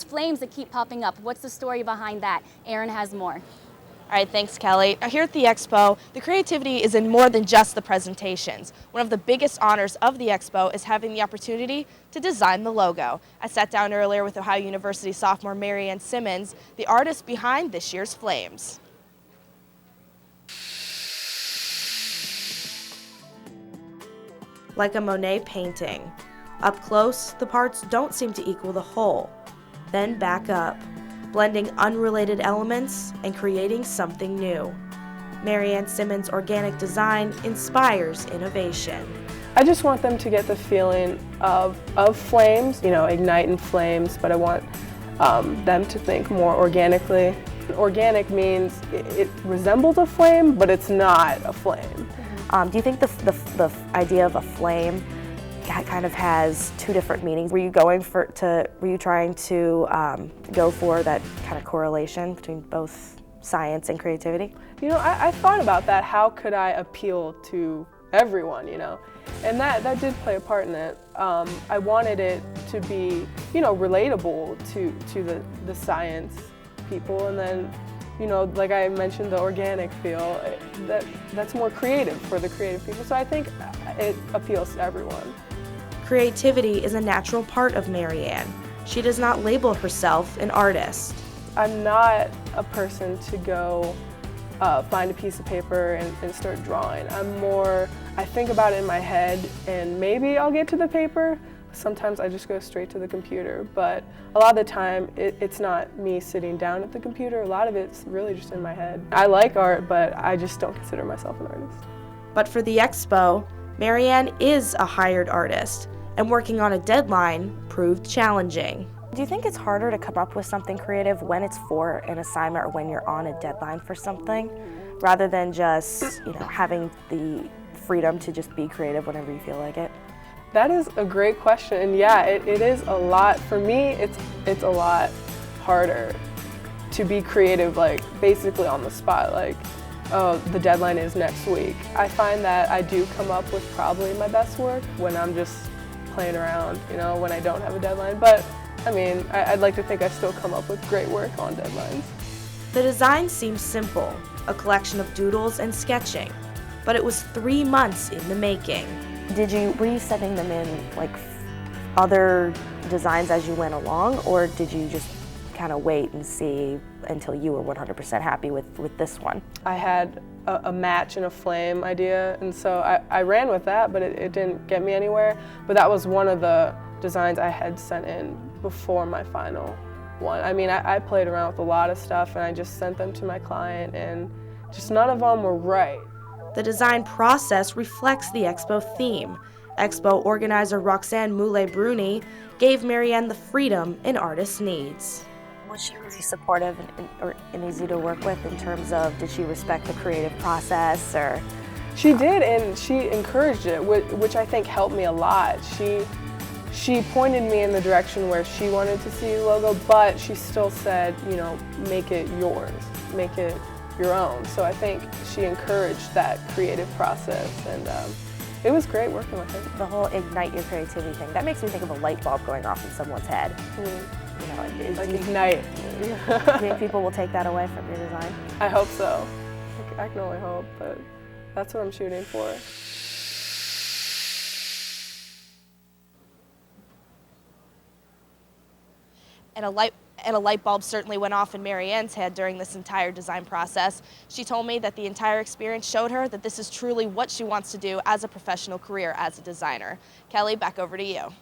flames that keep popping up. What's the story behind that? Erin has more. All right, thanks, Kelly. Now, here at the Expo, the creativity is in more than just the presentations. One of the biggest honors of the Expo is having the opportunity to design the logo. I sat down earlier with Ohio University sophomore Marianne Simmons, the artist behind this year's flames. Like a Monet painting. Up close, the parts don't seem to equal the whole. Then back up, blending unrelated elements and creating something new. Marianne Simmons' organic design inspires innovation. I just want them to get the feeling of flames, igniting flames, but I want them to think more organically. Organic means it resembles a flame, but it's not a flame. Do you think the idea of a flame kind of has two different meanings? Were you trying to go for that kind of correlation between both science and creativity? I thought about that. How could I appeal to everyone, And that did play a part in it. I wanted it to be, relatable to the science people, and then, like I mentioned, the organic feel, that's more creative for the creative people. So I think it appeals to everyone. Creativity is a natural part of Marianne. She does not label herself an artist. I'm not a person to go find a piece of paper and start drawing. I think about it in my head, and maybe I'll get to the paper. Sometimes I just go straight to the computer, but a lot of the time it's not me sitting down at the computer. A lot of it's really just in my head. I like art, but I just don't consider myself an artist. But for the Expo, Marianne is a hired artist, and working on a deadline proved challenging. Do you think it's harder to come up with something creative when it's for an assignment or when you're on a deadline for something, rather than just, having the freedom to just be creative whenever you feel like it? That is a great question, and yeah, it is a lot. For me, it's a lot harder to be creative, basically on the spot, oh, the deadline is next week. I find that I do come up with probably my best work when I'm just playing around, when I don't have a deadline. But I'd like to think I still come up with great work on deadlines. The design seems simple, a collection of doodles and sketching, but it was 3 months in the making. Were you sending them in other designs as you went along, or did you just kind of wait and see until you were 100% happy with this one? I had a match and a flame idea, and so I ran with that, but it didn't get me anywhere. But that was one of the designs I had sent in before my final one. I played around with a lot of stuff, and I just sent them to my client, and just none of them were right. The design process reflects the Expo theme. Expo organizer Roxanne Moulet-Bruni gave Marianne the freedom an artist needs. Was she really supportive and easy to work with in terms of, did she respect the creative process, or? She did, and she encouraged it, which I think helped me a lot. She pointed me in the direction where she wanted to see the logo, but she still said, make it yours, make it your own. So I think she encouraged that creative process, and it was great working with her. The whole ignite your creativity thing, that makes me think of a light bulb going off in someone's head. Ignite. Do you think people will take that away from your design? I hope so. I can only hope, but that's what I'm shooting for. And a light bulb certainly went off in Marianne's head during this entire design process. She told me that the entire experience showed her that this is truly what she wants to do as a professional career as a designer. Kelly, back over to you.